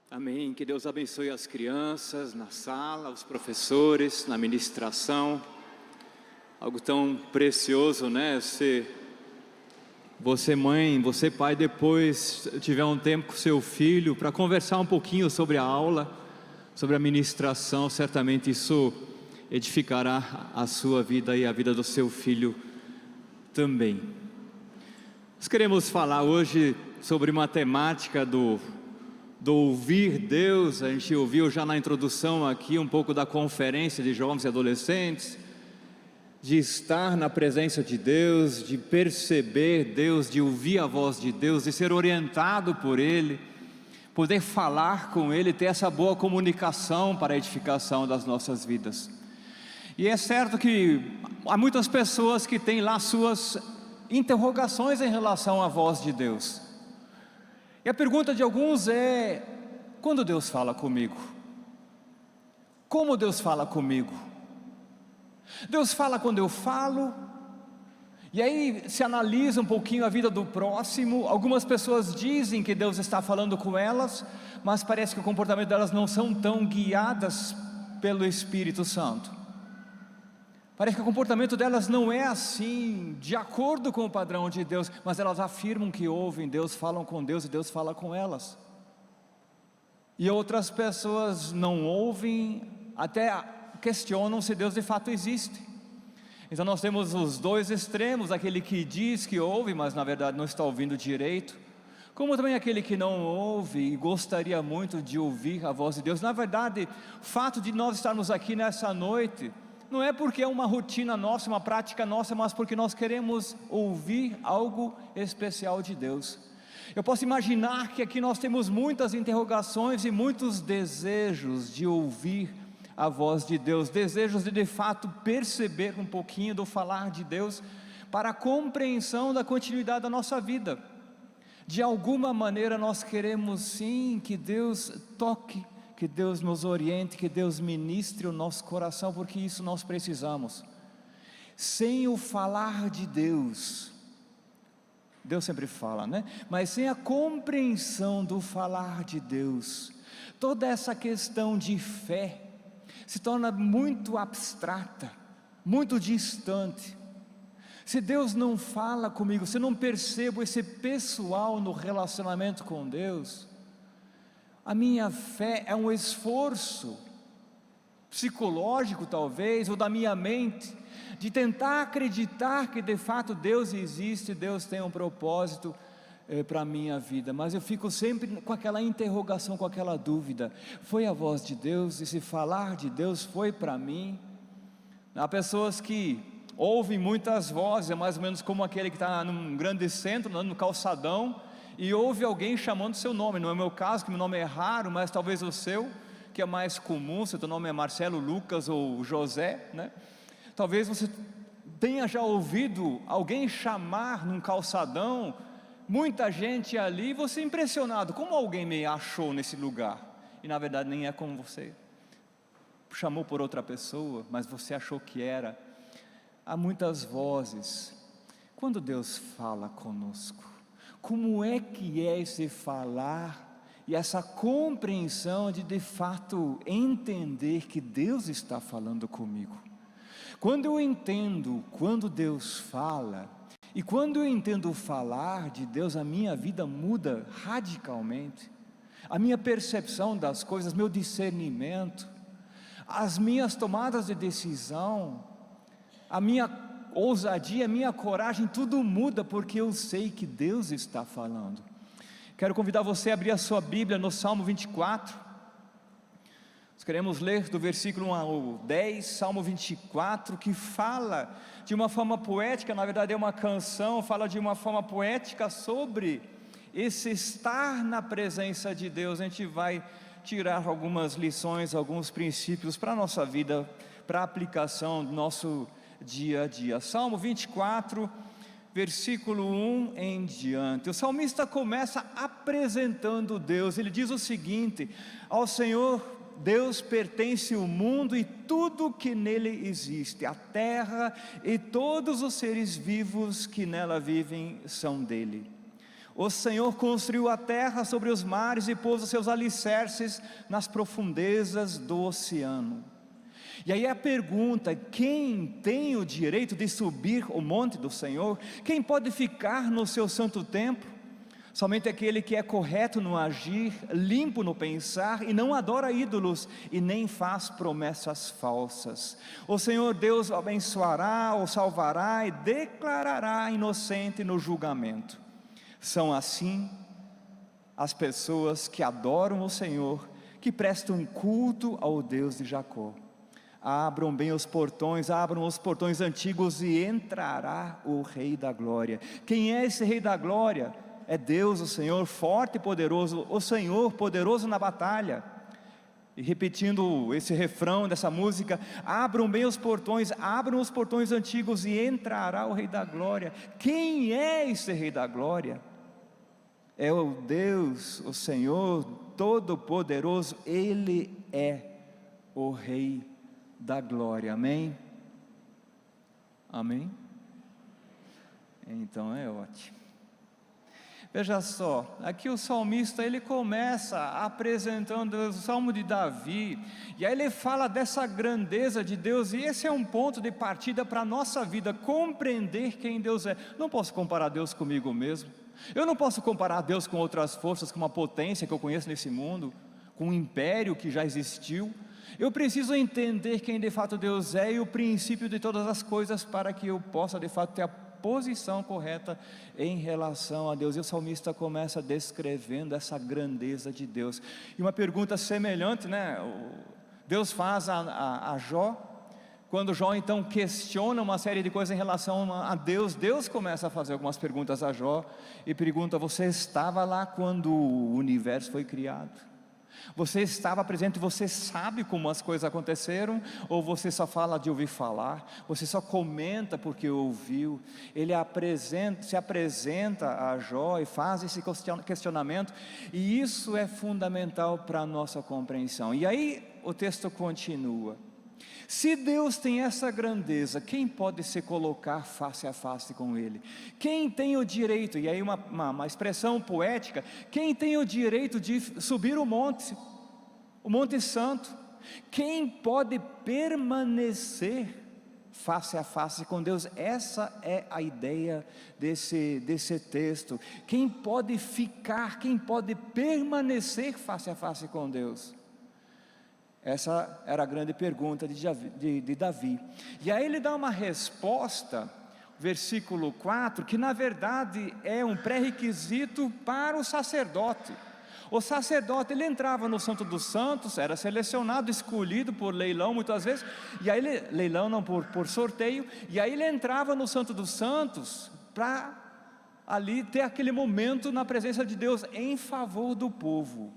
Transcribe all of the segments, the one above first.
Amém. Que Deus abençoe as crianças na sala, os professores, na ministração. Algo tão precioso, né? Você mãe, você pai, depois tiver um tempo com seu filho para conversar um pouquinho sobre a aula, sobre a ministração, certamente isso edificará a sua vida e a vida do seu filho também. Nós queremos falar hoje sobre matemática do ouvir Deus. A gente ouviu já na introdução aqui um pouco da conferência de jovens e adolescentes, de estar na presença de Deus, de perceber Deus, de ouvir a voz de Deus, de ser orientado por Ele, poder falar com Ele, ter essa boa comunicação para a edificação das nossas vidas. E é certo que há muitas pessoas que têm lá suas interrogações em relação à voz de Deus. E a pergunta de alguns é: quando Deus fala comigo? Como Deus fala comigo? Deus fala quando eu falo? E aí se analisa um pouquinho a vida do próximo. Algumas pessoas dizem que Deus está falando com elas, mas parece que o comportamento delas não são tão guiadas pelo Espírito Santo. Parece que o comportamento delas não é assim, de acordo com o padrão de Deus, mas elas afirmam que ouvem Deus, falam com Deus e Deus fala com elas. E outras pessoas não ouvem, até questionam se Deus de fato existe. Então nós temos os dois extremos: aquele que diz que ouve, mas na verdade não está ouvindo direito, como também aquele que não ouve e gostaria muito de ouvir a voz de Deus. Na verdade, o fato de nós estarmos aqui nessa noite não é porque é uma rotina nossa, uma prática nossa, mas porque nós queremos ouvir algo especial de Deus. Eu posso imaginar que aqui nós temos muitas interrogações e muitos desejos de ouvir a voz de Deus, desejos de fato perceber um pouquinho do falar de Deus, para a compreensão da continuidade da nossa vida. De alguma maneira nós queremos sim que Deus toque, que Deus nos oriente, que Deus ministre o nosso coração, porque isso nós precisamos. Sem o falar de Deus, Deus sempre fala, né? Mas sem a compreensão do falar de Deus, toda essa questão de fé se torna muito abstrata, muito distante. Se Deus não fala comigo, se eu não percebo esse pessoal no relacionamento com Deus, a minha fé é um esforço psicológico talvez, ou da minha mente, de tentar acreditar que de fato Deus existe, Deus tem um propósito para a minha vida, mas eu fico sempre com aquela interrogação, com aquela dúvida: foi a voz de Deus? Esse falar de Deus foi para mim? Há pessoas que ouvem muitas vozes, é mais ou menos como aquele que está num grande centro, no calçadão, e ouve alguém chamando seu nome. Não é o meu caso, que meu nome é raro, mas talvez o seu, que é mais comum. Se o teu nome é Marcelo, Lucas ou José, né? Talvez você tenha já ouvido alguém chamar num calçadão, muita gente ali, você impressionado: como alguém me achou nesse lugar? E na verdade nem é como você chamou por outra pessoa, mas você achou que era. Há muitas vozes. Quando Deus fala conosco, como é que é esse falar e essa compreensão de fato entender que Deus está falando comigo? Quando eu entendo quando Deus fala, e quando eu entendo falar de Deus, a minha vida muda radicalmente. A minha percepção das coisas, meu discernimento, as minhas tomadas de decisão, a minha ousadia, a minha coragem, tudo muda, porque eu sei que Deus está falando. Quero convidar você a abrir a sua Bíblia no Salmo 24. Nós queremos ler do versículo 1 ao 10, Salmo 24, que fala de uma forma poética, na verdade é uma canção, fala de uma forma poética sobre esse estar na presença de Deus. A gente vai tirar algumas lições, alguns princípios para a nossa vida, para a aplicação do nosso dia a dia. Salmo 24, versículo 1 em diante. O salmista começa apresentando Deus. Ele diz o seguinte: ao Senhor Deus pertence o mundo e tudo que nele existe, a terra e todos os seres vivos que nela vivem são dele. O Senhor construiu a terra sobre os mares e pôs os seus alicerces nas profundezas do oceano. E aí a pergunta: quem tem o direito de subir o monte do Senhor? Quem pode ficar no seu santo templo? Somente aquele que é correto no agir, limpo no pensar, e não adora ídolos, e nem faz promessas falsas. O Senhor Deus o abençoará, o salvará e declarará inocente no julgamento. São assim as pessoas que adoram o Senhor, que prestam culto ao Deus de Jacó. Abram bem os portões, abram os portões antigos e entrará o Rei da Glória. Quem é esse Rei da Glória? É Deus, o Senhor forte e poderoso, o Senhor poderoso na batalha. E repetindo esse refrão dessa música: abram bem os portões, abram os portões antigos e entrará o Rei da Glória. Quem é esse Rei da Glória? É o Deus, o Senhor Todo-Poderoso. Ele é o Rei da Glória. Amém? Amém? Então é ótimo. Veja só, aqui o salmista ele começa apresentando o Salmo de Davi, e aí ele fala dessa grandeza de Deus, e esse é um ponto de partida para a nossa vida, compreender quem Deus é. Não posso comparar Deus comigo mesmo, eu não posso comparar Deus com outras forças, com uma potência que eu conheço nesse mundo, com um império que já existiu. Eu preciso entender quem de fato Deus é e o princípio de todas as coisas, para que eu possa de fato ter a posição correta em relação a Deus. E o salmista começa descrevendo essa grandeza de Deus. E uma pergunta semelhante, né? Deus faz a Jó, quando Jó então questiona uma série de coisas em relação a Deus. Deus começa a fazer algumas perguntas a Jó e pergunta: você estava lá quando o universo foi criado? Você estava presente, você sabe como as coisas aconteceram? Ou você só fala de ouvir falar? Você só comenta porque ouviu? Ele se apresenta a Jó e faz esse questionamento, e isso é fundamental para a nossa compreensão. E aí o texto continua: se Deus tem essa grandeza, quem pode se colocar face a face com Ele? Quem tem o direito, e aí uma expressão poética, quem tem o direito de subir o Monte Santo? Quem pode permanecer face a face com Deus? Essa é a ideia desse texto. Quem pode ficar, quem pode permanecer face a face com Deus? Essa era a grande pergunta de Davi. E aí ele dá uma resposta, versículo 4, que na verdade é um pré-requisito para o sacerdote. O sacerdote, ele entrava no Santo dos Santos, era selecionado, escolhido por leilão muitas vezes, e aí leilão não, por sorteio, e aí ele entrava no Santo dos Santos para ali ter aquele momento na presença de Deus em favor do povo.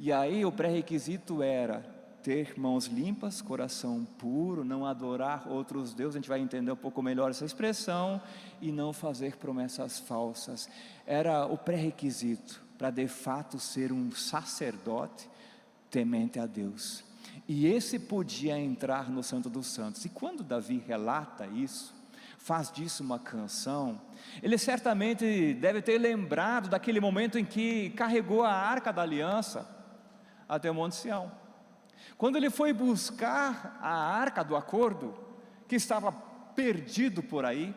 E aí o pré-requisito era ter mãos limpas, coração puro, não adorar outros deuses, a gente vai entender um pouco melhor essa expressão, e não fazer promessas falsas. Era o pré-requisito para de fato ser um sacerdote temente a Deus. E esse podia entrar no Santo dos Santos. E quando Davi relata isso, faz disso uma canção, ele certamente deve ter lembrado daquele momento em que carregou a Arca da Aliança até o Monte Sião, quando ele foi buscar a Arca do Acordo, que estava perdido por aí,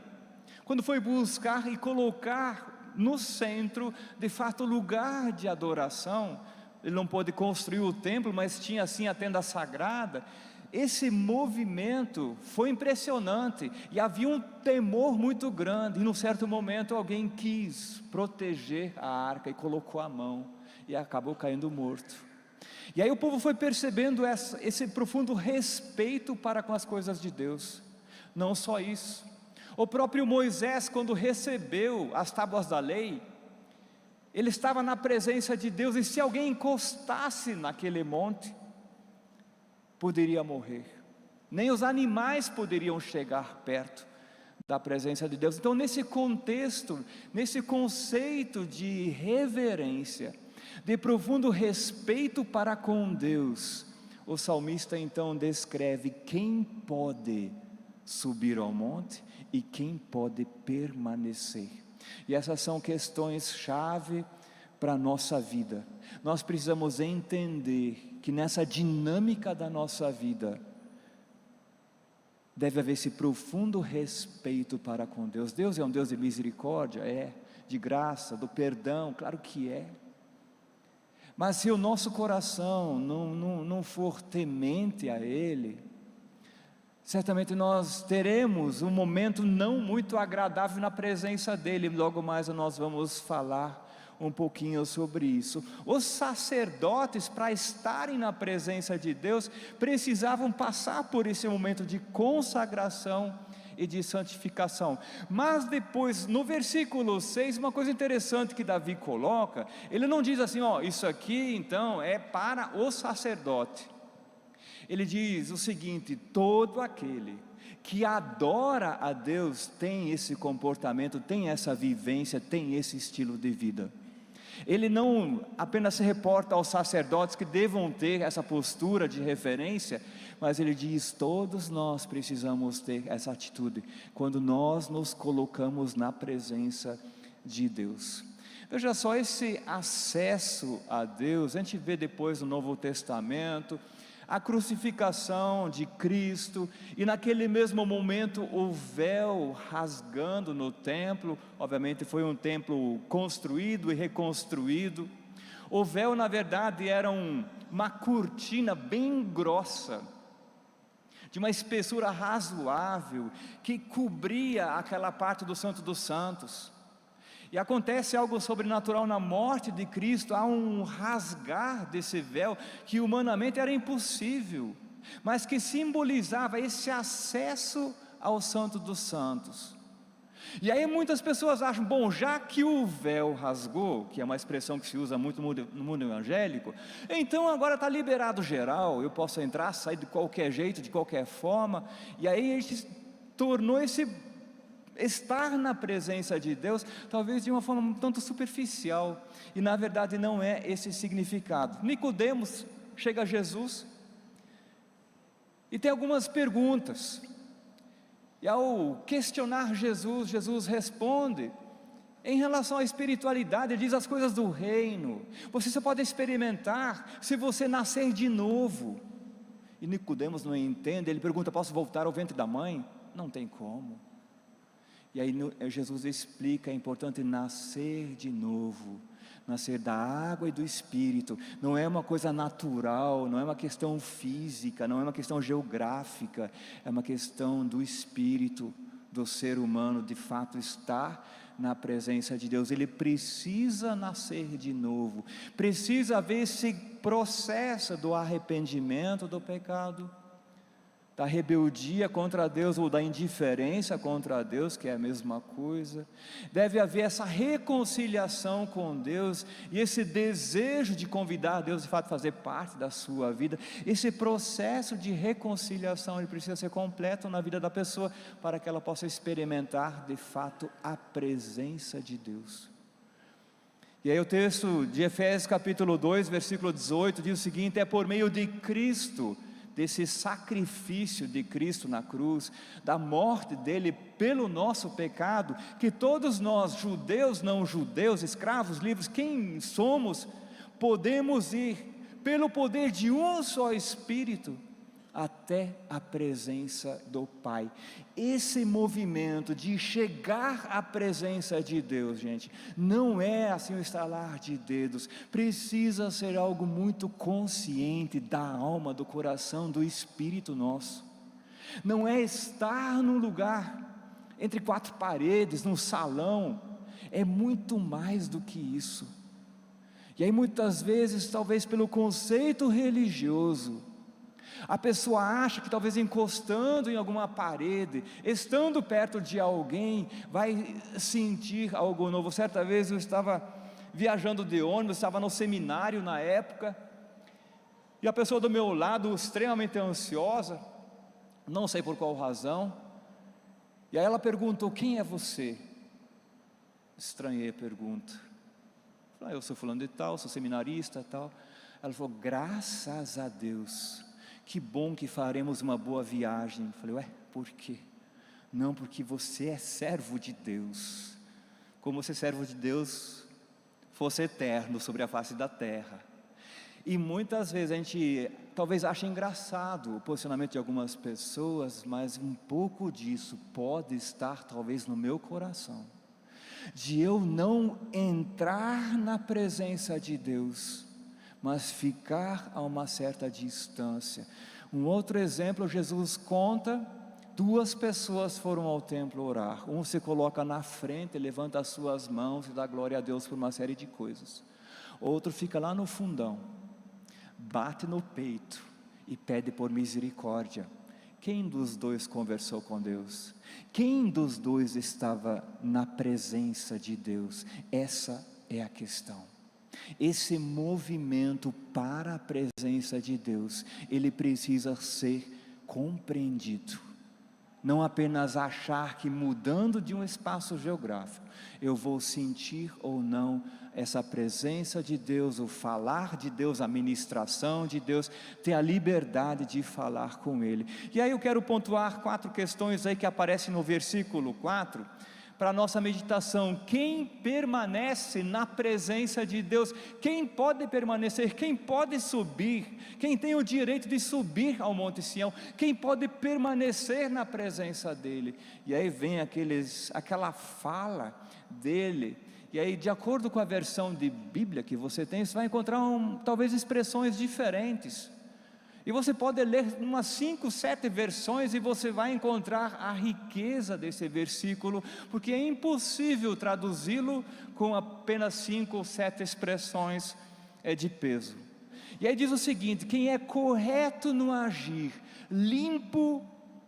quando foi buscar e colocar no centro, de fato, lugar de adoração. Ele não pôde construir o templo, mas tinha assim a tenda sagrada. Esse movimento foi impressionante, e havia um temor muito grande, e num certo momento alguém quis proteger a arca e colocou a mão, e acabou caindo morto. E aí o povo foi percebendo esse profundo respeito para com as coisas de Deus. Não só isso, o próprio Moisés, quando recebeu as tábuas da lei, ele estava na presença de Deus, e se alguém encostasse naquele monte, poderia morrer. Nem os animais poderiam chegar perto da presença de Deus. Então, nesse contexto, nesse conceito de reverência, de profundo respeito para com Deus, o salmista então descreve quem pode subir ao monte e quem pode permanecer. E essas são questões-chave para a nossa vida. Nós precisamos entender que nessa dinâmica da nossa vida, deve haver esse profundo respeito para com Deus. Deus é um Deus de misericórdia? É. De graça, do perdão? Claro que é. Mas se o nosso coração não for temente a Ele, certamente nós teremos um momento não muito agradável na presença dEle. Logo mais nós vamos falar um pouquinho sobre isso. Os sacerdotes, para estarem na presença de Deus, precisavam passar por esse momento de consagração e de santificação. Mas depois, no versículo 6, uma coisa interessante que Davi coloca, ele não diz assim, isso aqui então é para o sacerdote. Ele diz o seguinte: todo aquele que adora a Deus tem esse comportamento, tem essa vivência, tem esse estilo de vida. Ele não apenas se reporta aos sacerdotes que devam ter essa postura de referência, mas ele diz, todos nós precisamos ter essa atitude, quando nós nos colocamos na presença de Deus. Veja só, esse acesso a Deus, a gente vê depois no Novo Testamento, a crucificação de Cristo, e naquele mesmo momento o véu rasgando no templo. Obviamente foi um templo construído e reconstruído. O véu na verdade era uma cortina bem grossa, de uma espessura razoável, que cobria aquela parte do Santo dos Santos. E acontece algo sobrenatural na morte de Cristo, há um rasgar desse véu, que humanamente era impossível, mas que simbolizava esse acesso ao Santo dos Santos. E aí muitas pessoas acham, bom, já que o véu rasgou, que é uma expressão que se usa muito no mundo evangélico, então agora está liberado geral, eu posso entrar, sair de qualquer jeito, de qualquer forma. E aí a gente tornou esse estar na presença de Deus, talvez de uma forma um tanto superficial, e na verdade não é esse significado. Nicodemos chega a Jesus, e tem algumas perguntas, e ao questionar Jesus, Jesus responde, em relação à espiritualidade, ele diz as coisas do reino, você só pode experimentar, se você nascer de novo. E Nicodemos não entende, ele pergunta, posso voltar ao ventre da mãe? Não tem como. E aí Jesus explica, é importante nascer de novo, nascer da água e do Espírito. Não é uma coisa natural, não é uma questão física, não é uma questão geográfica, é uma questão do Espírito, do ser humano de fato estar na presença de Deus. Ele precisa nascer de novo, precisa haver esse processo do arrependimento do pecado, da rebeldia contra Deus ou da indiferença contra Deus, que é a mesma coisa. Deve haver essa reconciliação com Deus e esse desejo de convidar Deus de fato a fazer parte da sua vida. Esse processo de reconciliação, ele precisa ser completo na vida da pessoa, para que ela possa experimentar de fato a presença de Deus. E aí o texto de Efésios capítulo 2, versículo 18 diz o seguinte: é por meio de Cristo, desse sacrifício de Cristo na cruz, da morte dele pelo nosso pecado, que todos nós, judeus, não judeus, escravos, livres, quem somos, podemos ir pelo poder de um só Espírito até a presença do Pai. Esse movimento de chegar à presença de Deus, gente, não é assim um estalar de dedos, precisa ser algo muito consciente da alma, do coração, do espírito nosso. Não é estar num lugar entre quatro paredes, num salão, é muito mais do que isso. E aí muitas vezes, talvez pelo conceito religioso, a pessoa acha que talvez encostando em alguma parede, estando perto de alguém, vai sentir algo novo. Certa vez eu estava viajando de ônibus, estava no seminário na época, e a pessoa do meu lado, extremamente ansiosa, não sei por qual razão, e aí ela perguntou, quem é você? Estranhei a pergunta. Falei, eu sou fulano de tal, sou seminarista tal. Ela falou, graças a Deus, que bom que faremos uma boa viagem. Eu falei, ué, por quê? Não, porque você é servo de Deus. como se servo de Deus fosse eterno sobre a face da terra. E muitas vezes a gente talvez ache engraçado o posicionamento de algumas pessoas, mas um pouco disso pode estar talvez no meu coração, de eu não entrar na presença de Deus, mas ficar a uma certa distância. Um outro exemplo, Jesus conta, 2 pessoas foram ao templo orar, um se coloca na frente, levanta as suas mãos e dá glória a Deus por uma série de coisas, outro fica lá no fundão, bate no peito e pede por misericórdia. Quem dos 2 conversou com Deus? Quem dos 2 estava na presença de Deus? Essa é a questão. Esse movimento para a presença de Deus, ele precisa ser compreendido. Não apenas achar que mudando de um espaço geográfico, eu vou sentir ou não essa presença de Deus, o falar de Deus, a ministração de Deus, ter a liberdade de falar com Ele. E aí eu quero pontuar 4 questões aí que aparecem no versículo 4, para a nossa meditação. Quem permanece na presença de Deus? Quem pode permanecer? Quem pode subir? Quem tem o direito de subir ao Monte Sião? Quem pode permanecer na presença dEle? E aí vem aquela fala dEle, e aí de acordo com a versão de Bíblia que você tem, você vai encontrar talvez expressões diferentes, e você pode ler umas 5, 7 versões e você vai encontrar a riqueza desse versículo, porque é impossível traduzi-lo com apenas 5 ou 7 expressões de peso. E aí diz o seguinte: quem é correto no agir, limpo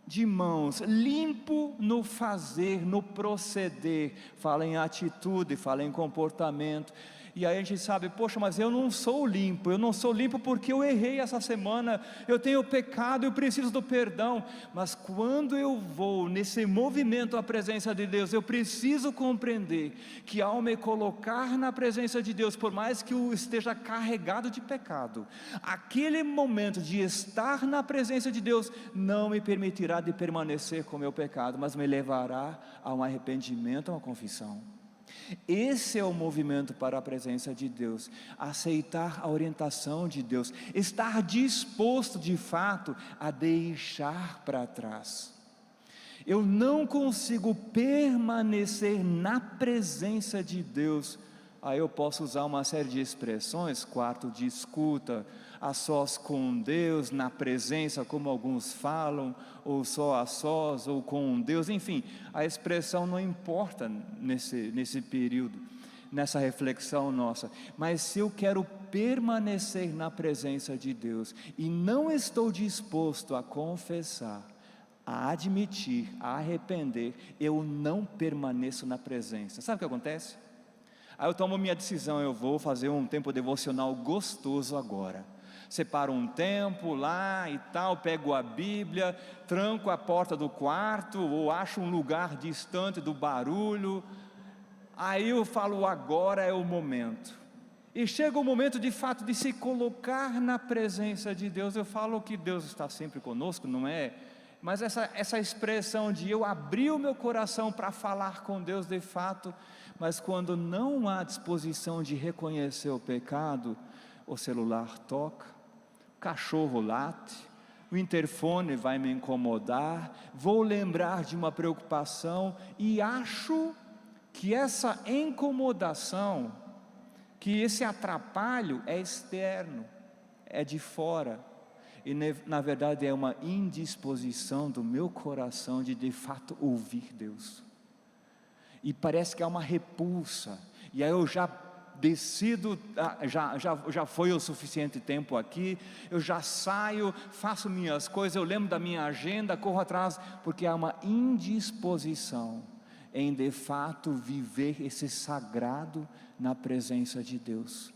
de mãos, limpo no fazer, no proceder, fala em atitude, fala em comportamento. E aí a gente sabe, poxa, mas eu não sou limpo porque eu errei essa semana, eu tenho pecado, eu preciso do perdão. Mas quando eu vou nesse movimento à presença de Deus, eu preciso compreender que ao me colocar na presença de Deus, por mais que eu esteja carregado de pecado, aquele momento de estar na presença de Deus não me permitirá de permanecer com o meu pecado, mas me levará a um arrependimento, a uma confissão. Esse é o movimento para a presença de Deus, aceitar a orientação de Deus, estar disposto de fato a deixar para trás. Eu não consigo permanecer na presença de Deus, aí eu posso usar uma série de expressões, quarto de escuta, a sós com Deus, na presença, como alguns falam, ou só a sós, ou com Deus, enfim, a expressão não importa nesse período, nessa reflexão nossa, mas se eu quero permanecer na presença de Deus, e não estou disposto a confessar, a admitir, a arrepender, eu não permaneço na presença. Sabe o que acontece? Aí eu tomo minha decisão, eu vou fazer um tempo devocional gostoso agora, separo um tempo lá e tal, pego a Bíblia, tranco a porta do quarto, ou acho um lugar distante do barulho, aí eu falo, agora é o momento, e chega o momento de fato de se colocar na presença de Deus. Eu falo que Deus está sempre conosco, não é? Mas essa expressão de eu abrir o meu coração para falar com Deus de fato, mas quando não há disposição de reconhecer o pecado, o celular toca, o cachorro late, o interfone vai me incomodar, vou lembrar de uma preocupação e acho que essa incomodação, que esse atrapalho é externo, é de fora, e na verdade é uma indisposição do meu coração de fato ouvir Deus, e parece que há uma repulsa, e aí eu já decido, já foi o suficiente tempo aqui, eu já saio, faço minhas coisas, eu lembro da minha agenda, corro atrás, porque há uma indisposição em de fato viver esse sagrado na presença de Deus,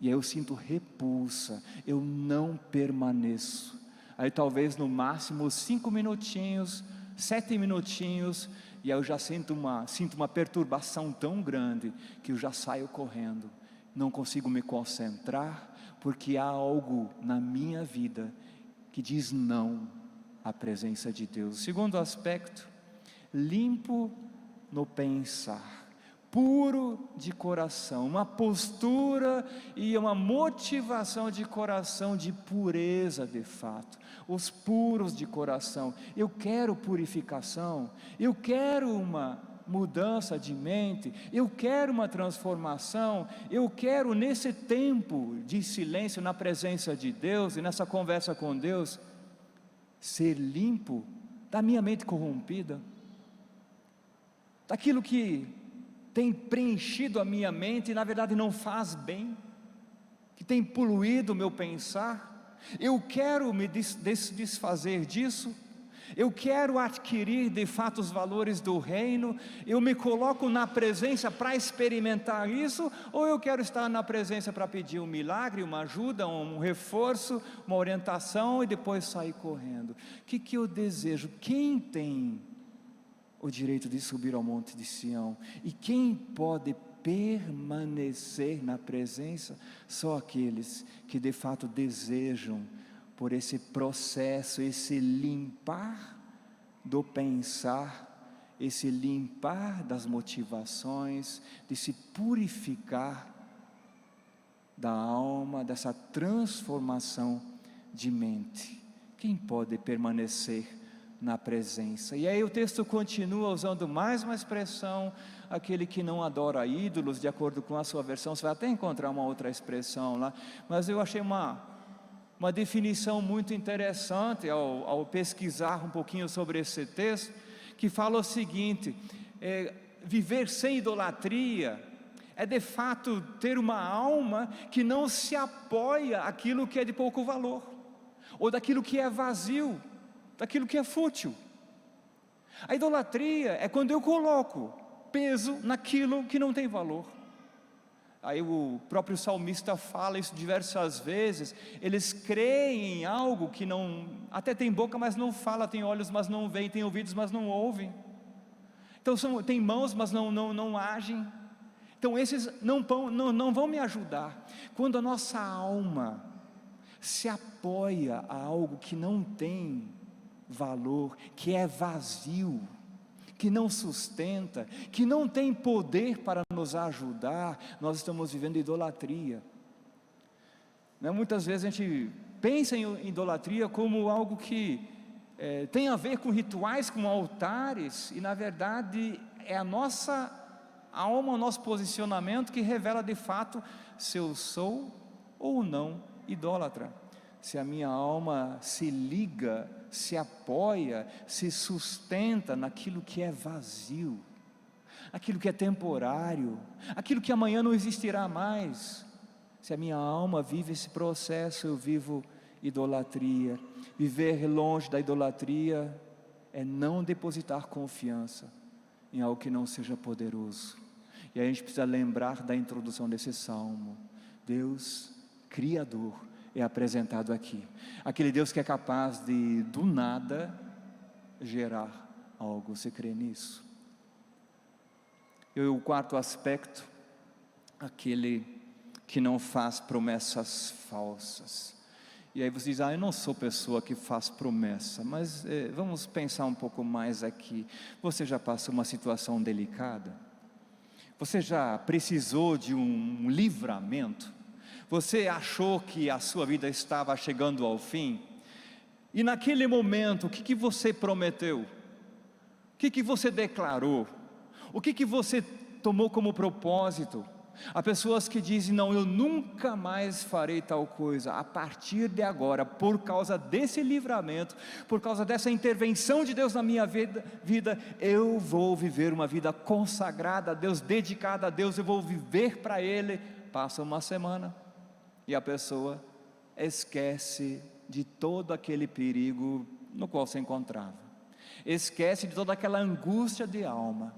e aí eu sinto repulsa, eu não permaneço, aí talvez no máximo 5 minutinhos, 7 minutinhos, e aí eu já sinto uma perturbação tão grande, que eu já saio correndo, não consigo me concentrar, porque há algo na minha vida, que diz não à presença de Deus. Segundo aspecto, limpo no pensar, puro de coração, uma postura e uma motivação de coração de pureza de fato, os puros de coração. Eu quero purificação, eu quero uma mudança de mente, eu quero uma transformação, eu quero nesse tempo de silêncio na presença de Deus e nessa conversa com Deus, ser limpo da minha mente corrompida, daquilo que tem preenchido a minha mente e na verdade não faz bem, que tem poluído o meu pensar. Eu quero me desfazer disso, eu quero adquirir de fato os valores do reino. Eu me coloco na presença para experimentar isso, ou eu quero estar na presença para pedir um milagre, uma ajuda, um reforço, uma orientação e depois sair correndo? O que eu desejo? Quem tem o direito de subir ao monte de Sião? E quem pode permanecer na presença? Só aqueles que de fato desejam, por esse processo, esse limpar do pensar, esse limpar das motivações, de se purificar da alma, dessa transformação de mente. Quem pode permanecer na presença? E aí o texto continua usando mais uma expressão: aquele que não adora ídolos, de acordo com a sua versão. Você vai até encontrar uma outra expressão lá, mas eu achei uma definição muito interessante ao pesquisar um pouquinho sobre esse texto, que fala o seguinte: viver sem idolatria é de fato ter uma alma que não se apoia àquilo que é de pouco valor, ou daquilo que é vazio, daquilo que é fútil. A idolatria é quando eu coloco peso naquilo que não tem valor. Aí o próprio salmista fala isso diversas vezes. Eles creem em algo que não, até tem boca mas não fala, tem olhos mas não veem, tem ouvidos mas não ouvem. Então tem mãos mas não agem. Então esses não vão me ajudar. Quando a nossa alma se apoia a algo que não tem valor, que é vazio, que não sustenta, que não tem poder para nos ajudar, nós estamos vivendo idolatria. Muitas vezes a gente pensa em idolatria como algo que tem a ver com rituais, com altares, e na verdade é a nossa alma, o nosso posicionamento que revela de fato se eu sou ou não idólatra. Se a minha alma se liga, se apoia, se sustenta naquilo que é vazio, aquilo que é temporário, aquilo que amanhã não existirá mais. Se a minha alma vive esse processo, eu vivo idolatria. Viver longe da idolatria é não depositar confiança em algo que não seja poderoso. E a gente precisa lembrar da introdução desse salmo. Deus Criador é apresentado aqui, aquele Deus que é capaz de do nada gerar algo. Você crê nisso? E o quarto aspecto, aquele que não faz promessas falsas. E aí você diz: eu não sou pessoa que faz promessa. Mas vamos pensar um pouco mais aqui. Você já passou uma situação delicada? Você já precisou de um livramento? Você achou que a sua vida estava chegando ao fim? E naquele momento, o que você prometeu? O que você declarou? O que você tomou como propósito? Há pessoas que dizem: não, eu nunca mais farei tal coisa. A partir de agora, por causa desse livramento, por causa dessa intervenção de Deus na minha vida, eu vou viver uma vida consagrada a Deus, dedicada a Deus, eu vou viver para Ele. Passa uma semana e a pessoa esquece de todo aquele perigo no qual se encontrava, esquece de toda aquela angústia de alma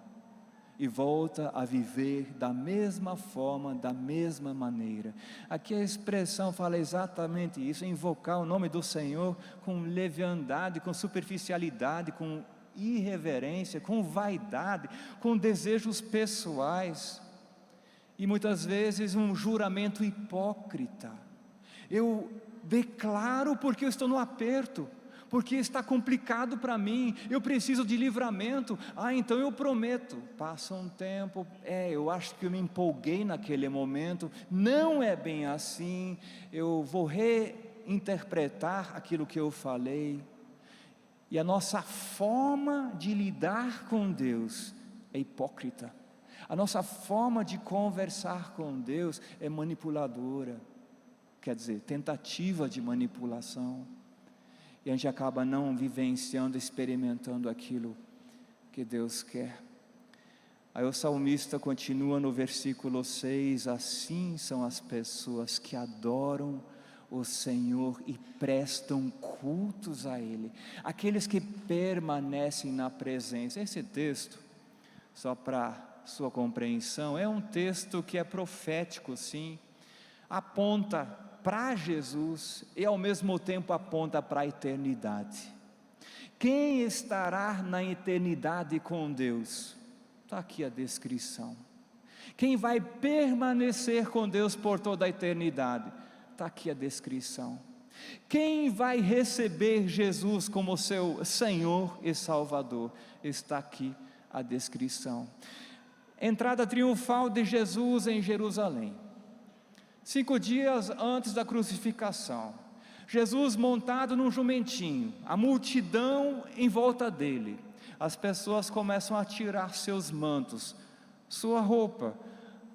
e volta a viver da mesma forma, da mesma maneira. Aqui a expressão fala exatamente isso: invocar o nome do Senhor com leviandade, com superficialidade, com irreverência, com vaidade, com desejos pessoais. E muitas vezes um juramento hipócrita. Eu declaro porque eu estou no aperto, porque está complicado para mim, eu preciso de livramento. Então eu prometo. Passa um tempo, eu acho que eu me empolguei naquele momento, não é bem assim, eu vou reinterpretar aquilo que eu falei. E a nossa forma de lidar com Deus é hipócrita, a nossa forma de conversar com Deus é manipuladora, quer dizer, tentativa de manipulação, e a gente acaba não vivenciando, experimentando aquilo que Deus quer. Aí o salmista continua no versículo 6, assim são as pessoas que adoram o Senhor e prestam cultos a Ele, aqueles que permanecem na presença. Esse texto, só para sua compreensão, é um texto que é profético, sim, aponta para Jesus e ao mesmo tempo aponta para a eternidade. Quem estará na eternidade com Deus? Está aqui a descrição. Quem vai permanecer com Deus por toda a eternidade? Está aqui a descrição. Quem vai receber Jesus como seu Senhor e Salvador? Está aqui a descrição. Entrada triunfal de Jesus em Jerusalém. 5 dias antes da crucificação, Jesus montado num jumentinho, a multidão em volta dele, as pessoas começam a tirar seus mantos, sua roupa,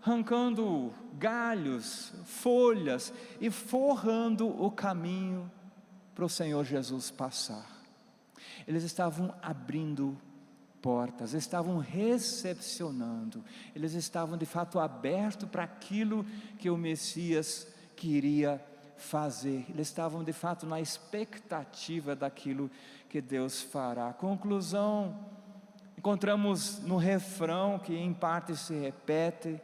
arrancando galhos, folhas e forrando o caminho para o Senhor Jesus passar. Eles estavam abrindo portas, estavam recepcionando, eles estavam de fato abertos para aquilo que o Messias queria fazer, eles estavam de fato na expectativa daquilo que Deus fará. Conclusão, encontramos no refrão que em parte se repete,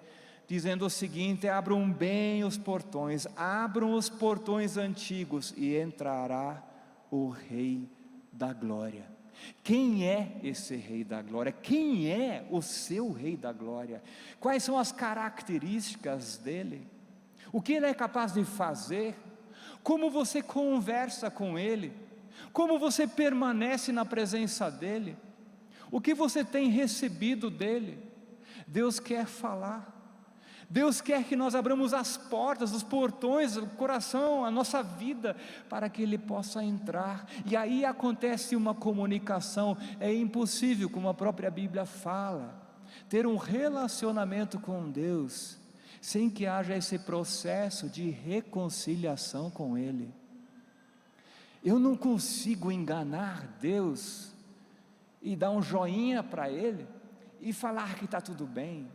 dizendo o seguinte: abram bem os portões, abram os portões antigos e entrará o Rei da Glória. Quem é esse Rei da Glória? Quem é o seu Rei da Glória? Quais são as características dele? O que ele é capaz de fazer? Como você conversa com ele? Como você permanece na presença dele? O que você tem recebido dele? Deus quer falar. Deus quer que nós abramos as portas, os portões, o coração, a nossa vida, para que Ele possa entrar, e aí acontece uma comunicação. É impossível, como a própria Bíblia fala, ter um relacionamento com Deus, sem que haja esse processo de reconciliação com Ele. Eu não consigo enganar Deus, e dar um joinha para Ele, e falar que está tudo bem.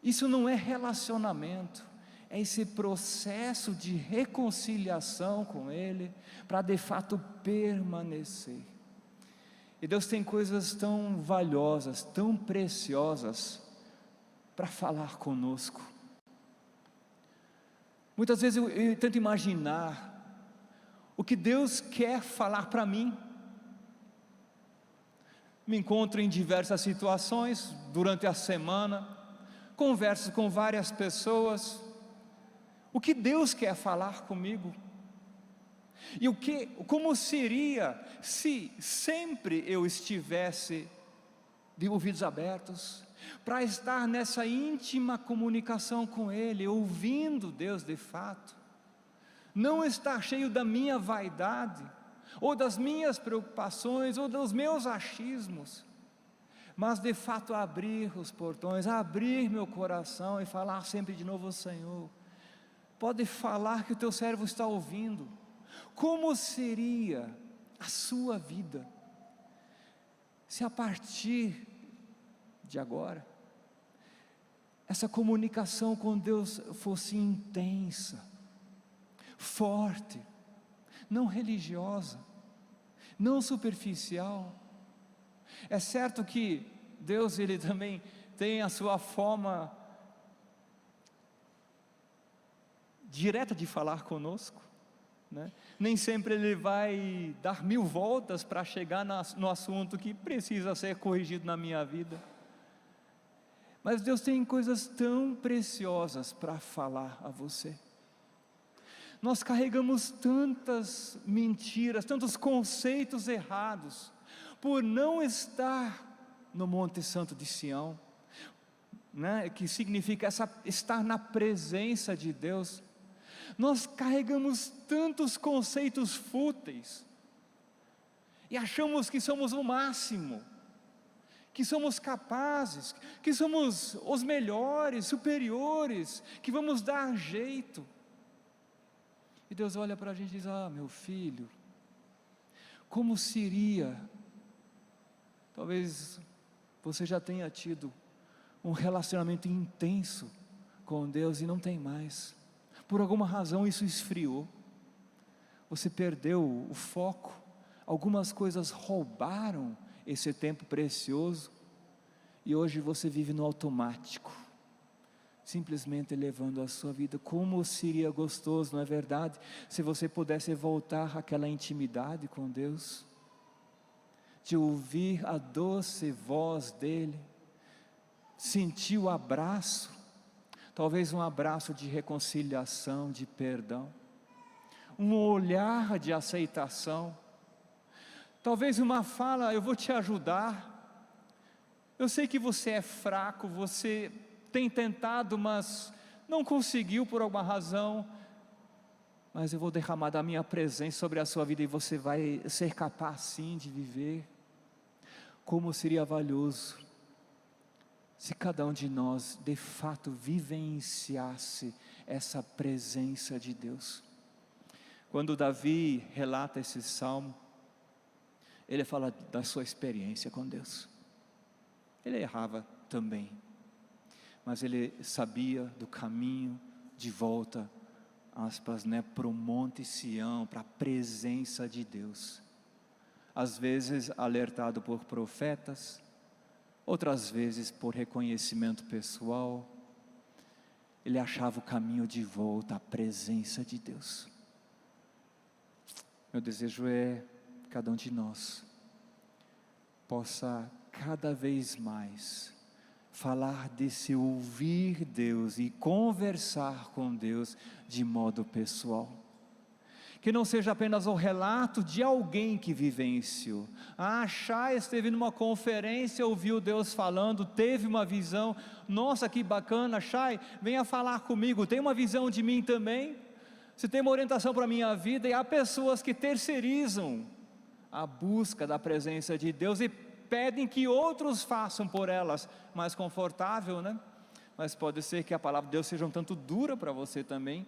Isso não é relacionamento, é esse processo de reconciliação com Ele, para de fato permanecer. E Deus tem coisas tão valiosas, tão preciosas, para falar conosco. Muitas vezes eu tento imaginar o que Deus quer falar para mim. Me encontro em diversas situações durante a semana, converso com várias pessoas. O que Deus quer falar comigo? E como seria se sempre eu estivesse de ouvidos abertos, para estar nessa íntima comunicação com Ele, ouvindo Deus de fato, não estar cheio da minha vaidade, ou das minhas preocupações, ou dos meus achismos, mas de fato abrir os portões, abrir meu coração e falar sempre de novo ao Senhor. Pode falar que o teu servo está ouvindo. Como seria a sua vida, se a partir de agora, essa comunicação com Deus fosse intensa, forte, não religiosa, não superficial? É certo que Deus, Ele também tem a sua forma direta de falar conosco, né? Nem sempre Ele vai dar 1000 voltas para chegar no assunto que precisa ser corrigido na minha vida. Mas Deus tem coisas tão preciosas para falar a você. nós carregamos tantas mentiras, tantos conceitos errados, por não estar no Monte Santo de Sião, né? Que significa estar na presença de Deus. Nós carregamos tantos conceitos fúteis, e achamos que somos o máximo, que somos capazes, que somos os melhores, superiores, que vamos dar jeito. E Deus olha para a gente e diz: ah, meu filho, como seria, talvez você já tenha tido um relacionamento intenso com Deus e não tem mais, por alguma razão isso esfriou, você perdeu o foco, algumas coisas roubaram esse tempo precioso, e hoje você vive no automático, simplesmente levando a sua vida. Como seria gostoso, não é verdade, se você pudesse voltar àquela intimidade com Deus, de ouvir a doce voz dEle, sentir o abraço, talvez um abraço de reconciliação, de perdão, um olhar de aceitação, talvez uma fala: eu vou te ajudar, eu sei que você é fraco, você tem tentado, mas não conseguiu por alguma razão, mas eu vou derramar da minha presença sobre a sua vida, e você vai ser capaz sim de viver. Como seria valioso se cada um de nós de fato vivenciasse essa presença de Deus. Quando Davi relata esse salmo, ele fala da sua experiência com Deus. Ele errava também, mas ele sabia do caminho de volta, aspas, né, para o Monte Sião, para a presença de Deus. Às vezes alertado por profetas, outras vezes por reconhecimento pessoal, ele achava o caminho de volta à presença de Deus. Meu desejo é que cada um de nós possa cada vez mais falar desse ouvir Deus e conversar com Deus de modo pessoal. Que não seja apenas o relato de alguém que vivenciou. Ah, Chay esteve numa conferência, ouviu Deus falando, teve uma visão. Nossa, que bacana, Chay, venha falar comigo, tem uma visão de mim também. Você tem uma orientação para a minha vida. E há pessoas que terceirizam a busca da presença de Deus e pedem que outros façam por elas, mais confortável, né? Mas pode ser que a palavra de Deus seja um tanto dura para você também.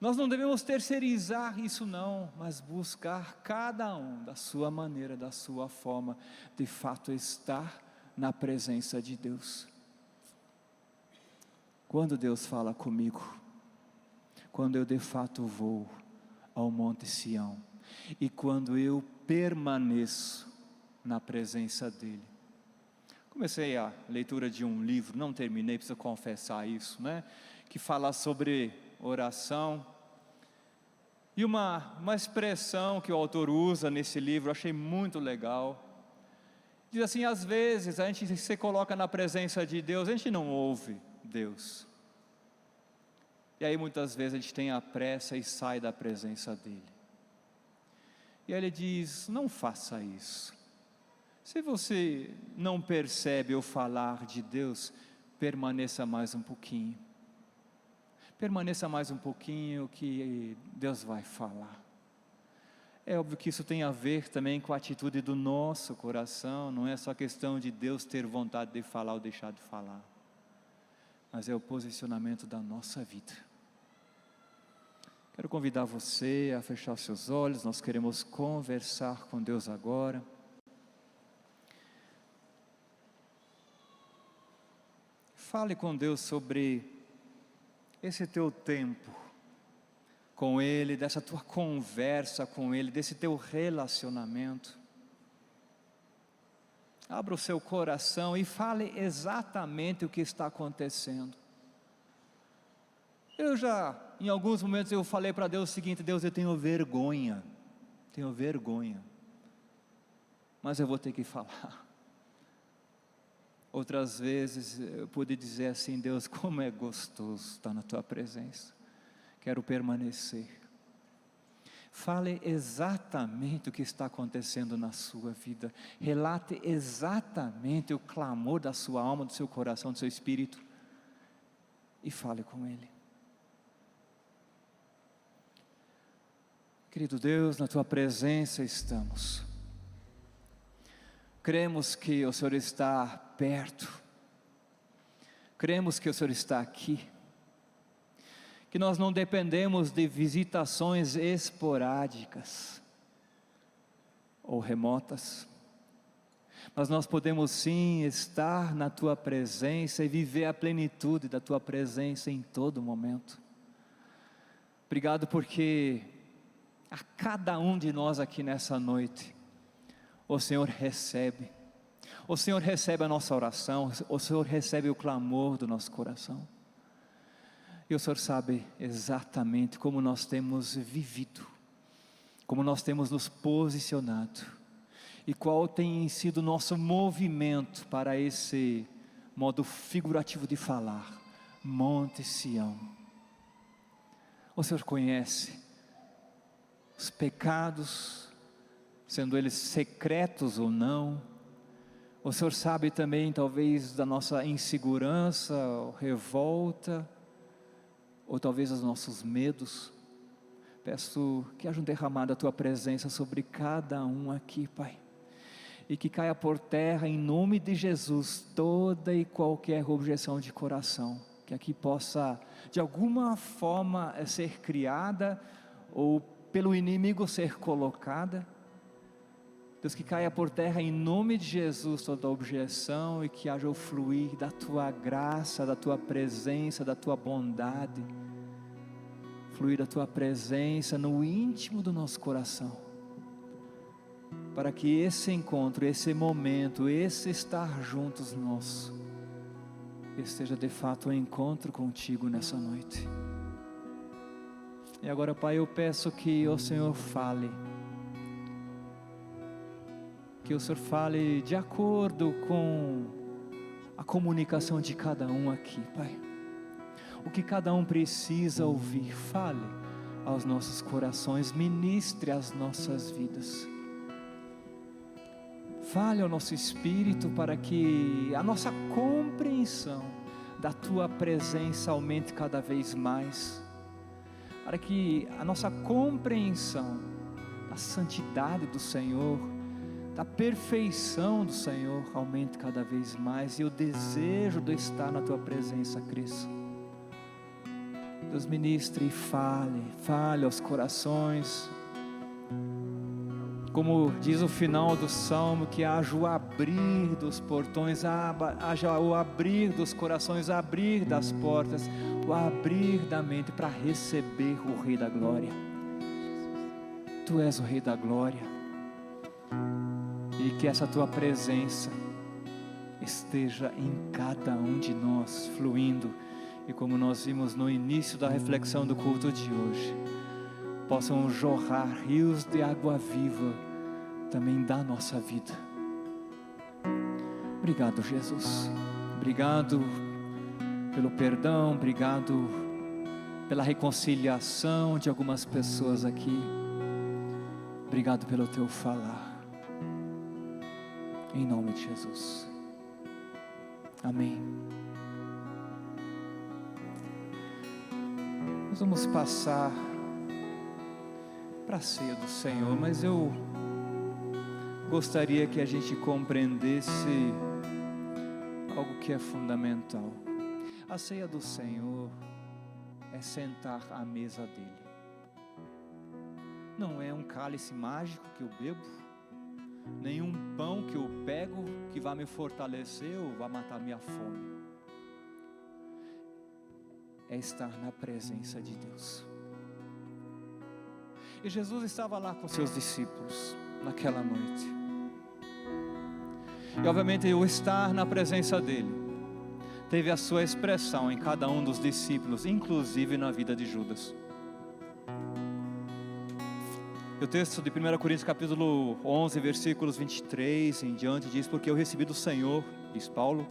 Nós não devemos terceirizar isso não, mas buscar cada um da sua maneira, da sua forma, de fato estar na presença de Deus. Quando Deus fala comigo, quando eu de fato vou ao Monte Sião, e quando eu permaneço na presença dEle. Comecei a leitura de um livro, não terminei, preciso confessar isso, né? Que fala sobre oração. E uma expressão que o autor usa nesse livro, eu achei muito legal. Diz assim: às vezes a gente se coloca na presença de Deus, a gente não ouve Deus. E aí muitas vezes a gente tem a pressa e sai da presença dEle. E aí ele diz: não faça isso. Se você não percebe o falar de Deus, permaneça mais um pouquinho. Permaneça mais um pouquinho que Deus vai falar. É óbvio que isso tem a ver também com a atitude do nosso coração, não é só questão de Deus ter vontade de falar ou deixar de falar, mas é o posicionamento da nossa vida. Quero convidar você a fechar os seus olhos, nós queremos conversar com Deus agora. Fale com Deus sobre esse teu tempo com Ele, dessa tua conversa com Ele, desse teu relacionamento. Abra o seu coração e fale exatamente o que está acontecendo. Em alguns momentos eu falei para Deus o seguinte: Deus, eu tenho vergonha, mas eu vou ter que falar. Outras vezes eu pude dizer assim: Deus, como é gostoso estar na tua presença, quero permanecer. Fale exatamente o que está acontecendo na sua vida. Relate exatamente o clamor da sua alma, do seu coração, do seu espírito. E fale com Ele. Querido Deus, na Tua presença estamos. Cremos que o Senhor está perto. Cremos que o Senhor está aqui. Que nós não dependemos de visitações esporádicas ou remotas, mas nós podemos sim estar na Tua presença e viver a plenitude da Tua presença em todo momento. Obrigado porque a cada um de nós aqui nessa noite, o Senhor recebe a nossa oração, o Senhor recebe o clamor do nosso coração. E o Senhor sabe exatamente como nós temos vivido, como nós temos nos posicionado, e qual tem sido o nosso movimento para esse modo figurativo de falar, Monte Sião. O Senhor conhece os pecados, sendo eles secretos ou não. O Senhor sabe também talvez da nossa insegurança, revolta, ou talvez os nossos medos. Peço que haja um derramado da Tua presença sobre cada um aqui, Pai, e que caia por terra em nome de Jesus toda e qualquer objeção de coração, que aqui possa de alguma forma ser criada, ou pelo inimigo ser colocada. Deus, que caia por terra em nome de Jesus toda objeção, e que haja o fluir da Tua graça, da Tua presença, da Tua bondade, fluir da Tua presença no íntimo do nosso coração, para que esse encontro, esse momento, esse estar juntos nosso, esteja de fato um encontro contigo nessa noite. E agora, Pai, eu peço que o Senhor fale, que o Senhor fale de acordo com a comunicação de cada um aqui, Pai. O que cada um precisa ouvir, fale aos nossos corações, ministre as nossas vidas. Fale ao nosso espírito para que a nossa compreensão da Tua presença aumente cada vez mais, para que a nossa compreensão da santidade do Senhor, da perfeição do Senhor aumente cada vez mais, e o desejo de estar na Tua presença cresça. Deus, ministre e fale aos corações, como diz o final do Salmo, que haja o abrir dos portões, haja o abrir dos corações, o abrir das portas, o abrir da mente para receber o Rei da Glória. Tu és o Rei da Glória, e que essa Tua presença esteja em cada um de nós, fluindo, e como nós vimos no início da reflexão do culto de hoje, possam jorrar rios de água viva também da nossa vida. Obrigado, Jesus, obrigado pelo perdão, obrigado pela reconciliação de algumas pessoas aqui, obrigado pelo Teu falar. Em nome de Jesus, amém. Nós vamos passar para a ceia do Senhor, mas eu gostaria que a gente compreendesse algo que é fundamental. A ceia do Senhor é sentar à mesa dEle. Não é um cálice mágico que eu bebo, nenhum pão que eu pego que vai me fortalecer ou vai matar minha fome. É estar na presença de Deus. E Jesus estava lá com seus discípulos naquela noite. E obviamente o estar na presença dele teve a sua expressão em cada um dos discípulos, inclusive na vida de Judas. O texto de 1 Coríntios capítulo 11, versículos 23 em diante diz: porque eu recebi do Senhor diz Paulo,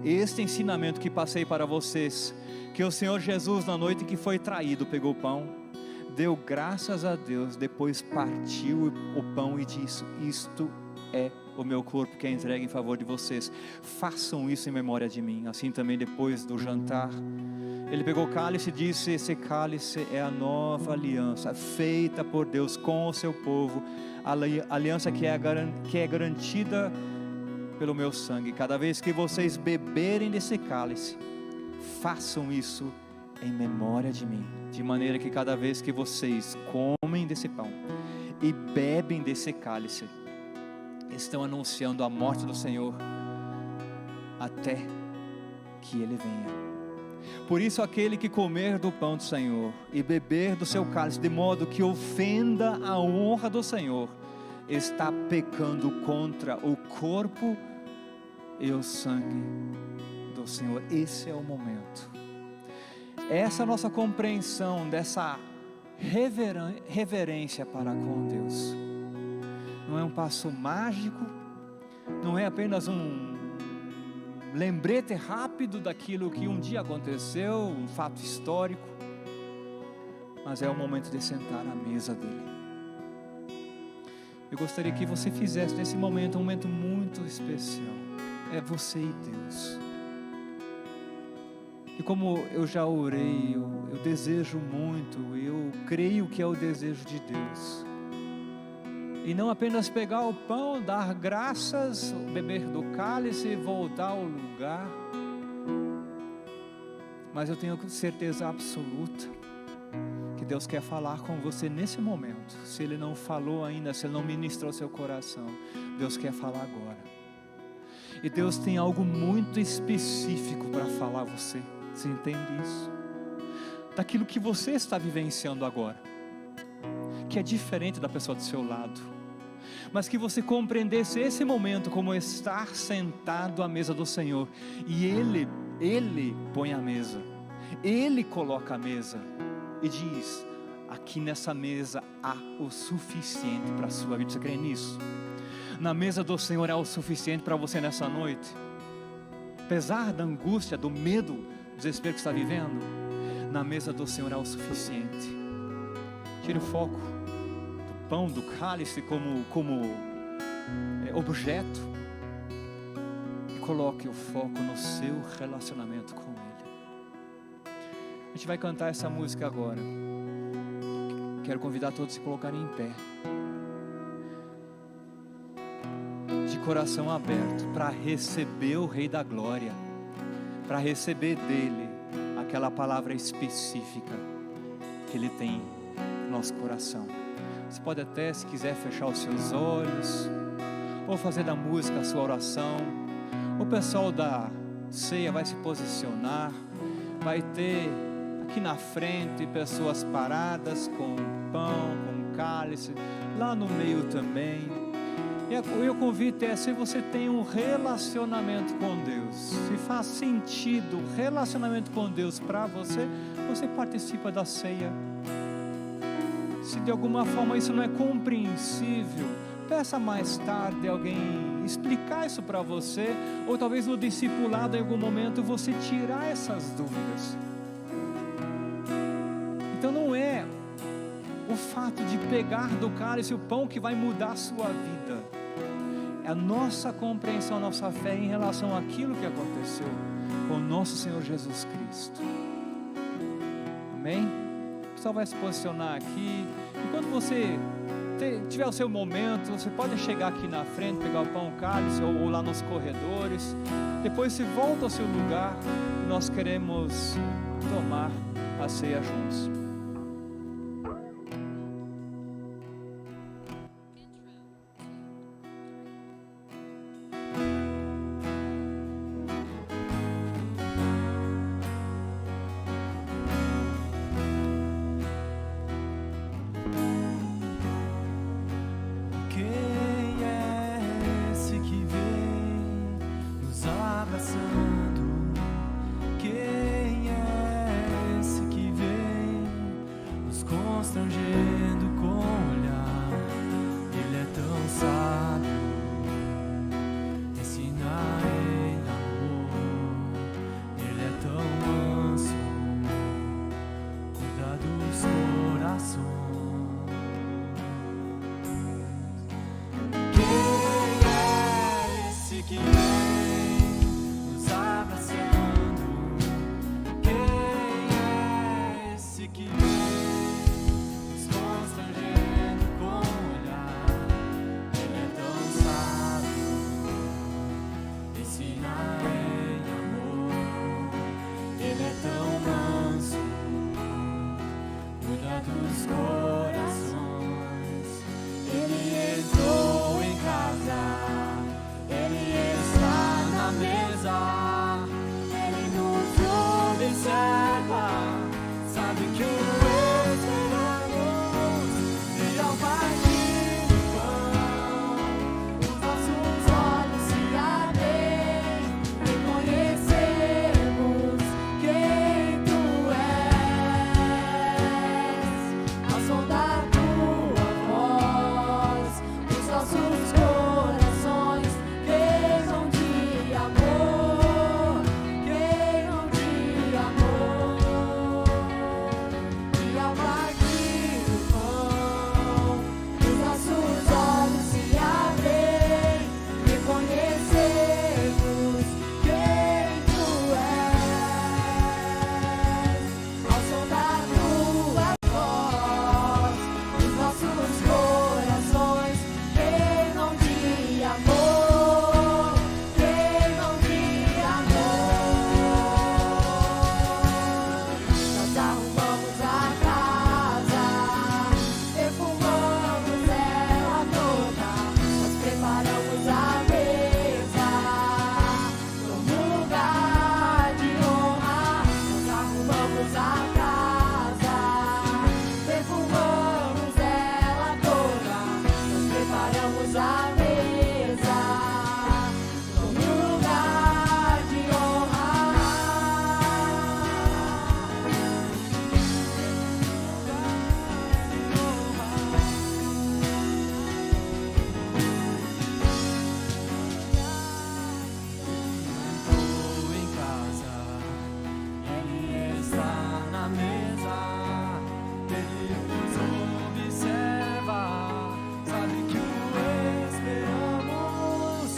este ensinamento que passei para vocês, que o Senhor Jesus, na noite que foi traído, pegou o pão, deu graças a Deus, depois partiu o pão e disse: isto é o meu corpo que é entregue em favor de vocês, façam isso em memória de mim. Assim também depois do jantar, ele pegou o cálice e disse: esse cálice é a nova aliança, feita por Deus com o seu povo, a aliança que é garantida pelo meu sangue. Cada vez que vocês beberem desse cálice, façam isso em memória de mim. De maneira que cada vez que vocês comem desse pão e bebem desse cálice, estão anunciando a morte do Senhor até que Ele venha. Por isso, aquele que comer do pão do Senhor e beber do seu cálice, de modo que ofenda a honra do Senhor, está pecando contra o corpo e o sangue do Senhor. Esse é o momento. Essa é a nossa compreensão dessa reverência para com Deus. Não é um passo mágico, não é apenas um lembrete rápido daquilo que um dia aconteceu, um fato histórico, mas é o momento de sentar à mesa dele. Eu gostaria que você fizesse desse momento um momento muito especial. É você e Deus. E como eu já orei, eu desejo muito, eu creio que é o desejo de Deus. E não apenas pegar o pão, dar graças, beber do cálice e voltar ao lugar. Mas eu tenho certeza absoluta que Deus quer falar com você nesse momento. Se Ele não falou ainda, se Ele não ministrou seu coração, Deus quer falar agora. E Deus tem algo muito específico para falar a você. Você entende isso? Daquilo que você está vivenciando agora, que é diferente da pessoa do seu lado, mas que você compreendesse esse momento como estar sentado à mesa do Senhor, e Ele põe a mesa, Ele coloca a mesa, e diz: aqui nessa mesa há o suficiente para a sua vida. Você crê nisso? Na mesa do Senhor há o suficiente para você nessa noite, apesar da angústia, do medo, do desespero que está vivendo. Na mesa do Senhor há o suficiente. Tire o foco do pão, do cálice como objeto, e coloque o foco no seu relacionamento com Ele. A gente vai cantar essa música agora. Quero convidar todos a se colocarem em pé, de coração aberto, para receber o Rei da Glória, para receber dele aquela palavra específica que Ele tem no nosso coração. Você pode até, se quiser, fechar os seus olhos, ou fazer da música a sua oração. O pessoal da ceia vai se posicionar, vai ter aqui na frente pessoas paradas com pão, com cálice, lá no meio também. E o convite é: se você tem um relacionamento com Deus, se faz sentido o relacionamento com Deus para você, você participa da ceia. Se de alguma forma isso não é compreensível, peça mais tarde alguém explicar isso para você, ou talvez no discipulado em algum momento você tirar essas dúvidas. Então não é o fato de pegar do cálice o pão que vai mudar a sua vida, é a nossa compreensão, a nossa fé em relação àquilo que aconteceu com o nosso Senhor Jesus Cristo. Amém? O pessoal vai se posicionar aqui, e quando você tiver o seu momento, você pode chegar aqui na frente, pegar o pão, o cálice, ou lá nos corredores. Depois se volta ao seu lugar, e nós queremos tomar a ceia juntos. Ensina ele esse que nos constrangendo com o olhar. Ele é tão sábio, ensina em amor. Ele é tão manso, cuida dos corações. Ele entrou em casa, ele está na mesa. Ele nos observa, sabe que o esperamos. E ao partir do pão, os nossos olhos se abrem. Reconhecemos quem tu és. Ao som da tua voz, os nossos corações queimam de amor, queimam de amor. E ao partir do pão, os nossos olhos se abrem. Reconhecemos quem tu és. Ao som da tua voz, os nossos corações queimam de amor, queimam de amor. Nós arrumamos a casa, perfumamos ela toda, nós preparamos a mesa como lugar de honra. Nós arrumamos a casa, perfumamos ela toda, nós preparamos a mesa como lugar de honra. Entrou em casa, ele está na mesa. Ele nos observa, sabe que o esperamos.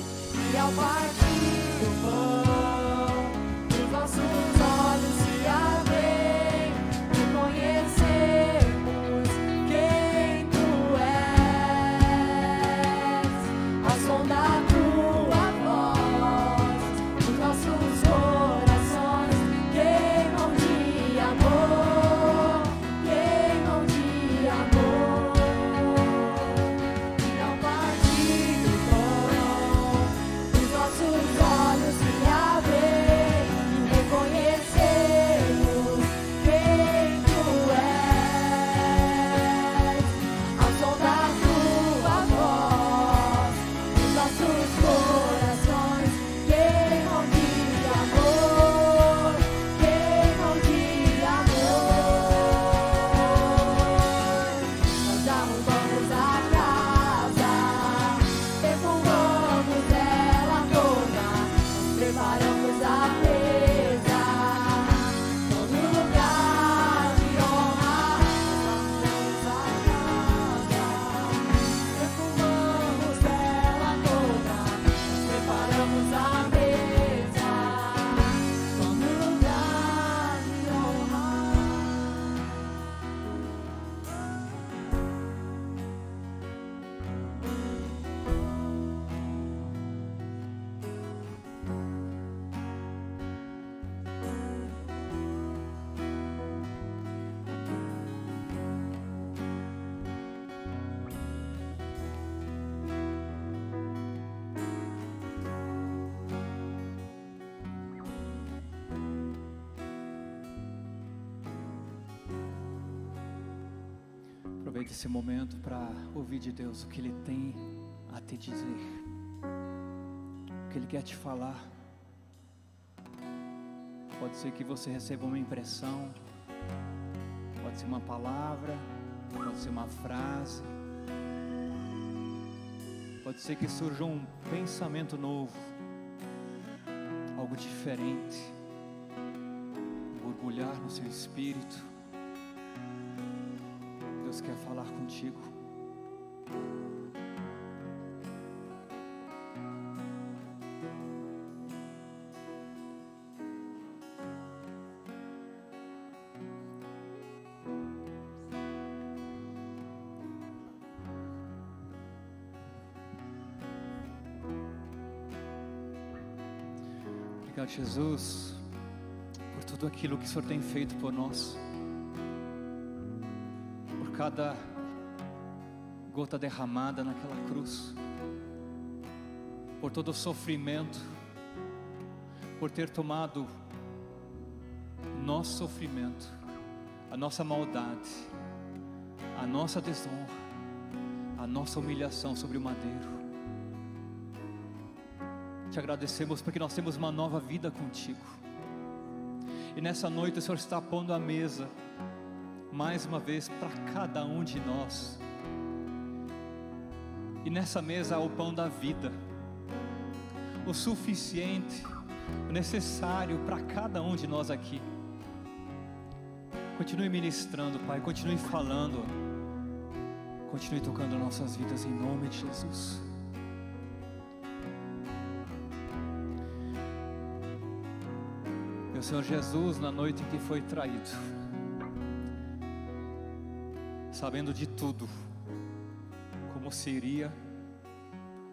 E ao partir do pão, os nossos olhos se abrem. Reconhecemos quem tu és. Ao som da tua voz, os nossos corações queimam de amor, queimam de amor. E ao partir do pão, os nossos olhos se abrem. Reconhecemos quem tu és. Ao som da tua voz, os nossos corações queimam de amor, queimam de amor. Nós arrumamos a casa, perfumamos ela toda, nós preparamos a mesa como lugar de honra. Nós arrumamos a casa, perfumamos ela toda, nós preparamos a mesa como lugar de honra. Aproveite esse momento para ouvir de Deus o que Ele tem a te dizer, o que Ele quer te falar. Pode ser que você receba uma impressão, pode ser uma palavra, pode ser uma frase, pode ser que surja um pensamento novo, algo diferente, borbulhar no seu espírito. Deus quer falar contigo. Obrigado, Jesus, por tudo aquilo que o Senhor tem feito por nós, por cada gota derramada naquela cruz, por todo o sofrimento, por ter tomado nosso sofrimento, a nossa maldade, a nossa desonra, a nossa humilhação sobre o madeiro. Te agradecemos porque nós temos uma nova vida contigo. E nessa noite o Senhor está pondo a mesa, mais uma vez, para cada um de nós. E nessa mesa há o pão da vida, o suficiente, o necessário para cada um de nós aqui. Continue ministrando, Pai, continue falando, continue tocando nossas vidas em nome de Jesus. E o Senhor Jesus, na noite em que foi traído, sabendo de tudo, como seria,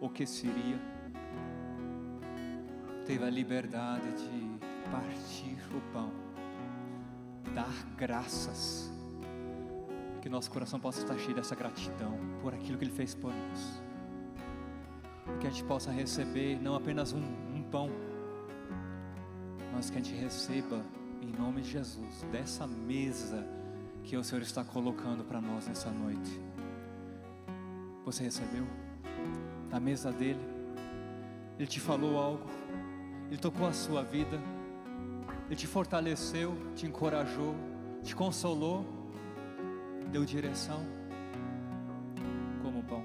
o que seria, teve a liberdade de partir o pão, dar graças, que nosso coração possa estar cheio dessa gratidão por aquilo que Ele fez por nós, e que a gente possa receber não apenas um pão, mas que a gente receba em nome de Jesus, dessa mesa que o Senhor está colocando para nós nessa noite. Você recebeu? A mesa dele, Ele te falou algo, Ele tocou a sua vida, Ele te fortaleceu, te encorajou, te consolou, deu direção, como o pão.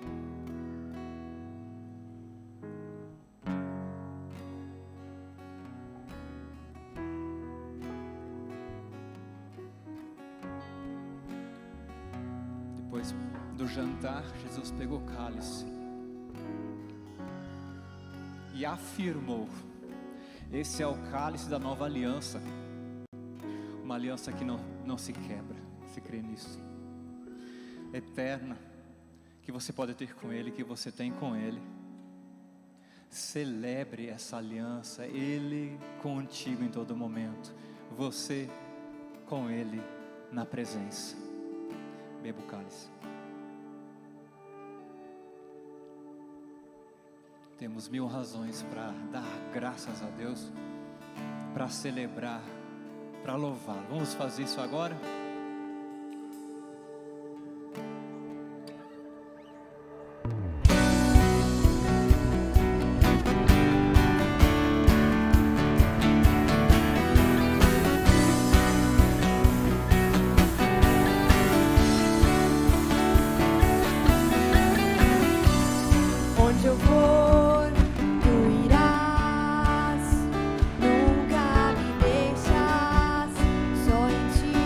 Depois do jantar, Jesus pegou o cálice e afirmou: esse é o cálice da nova aliança, uma aliança que não se quebra, se crê nisso, eterna, que você pode ter com Ele, que você tem com Ele. Celebre essa aliança, Ele contigo em todo momento, você com Ele na presença. Beba o cálice. Temos 1000 razões para dar graças a Deus, para celebrar, para louvar. Vamos fazer isso agora? Onde eu for, tu irás, nunca me deixas, só em ti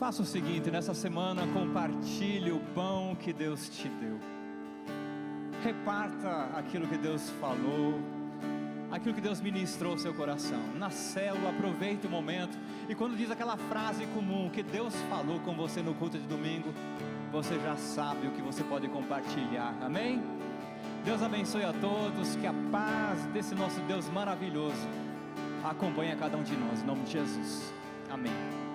Faça o seguinte, nessa semana compartilhe o pão que Deus te deu. Reparta aquilo que Deus falou, aquilo que Deus ministrou ao seu coração. Na célula, aproveite o momento. E quando diz aquela frase comum que Deus falou com você no culto de domingo, você já sabe o que você pode compartilhar. Amém? Deus abençoe a todos. Que a paz desse nosso Deus maravilhoso acompanhe a cada um de nós. Em nome de Jesus. Amém.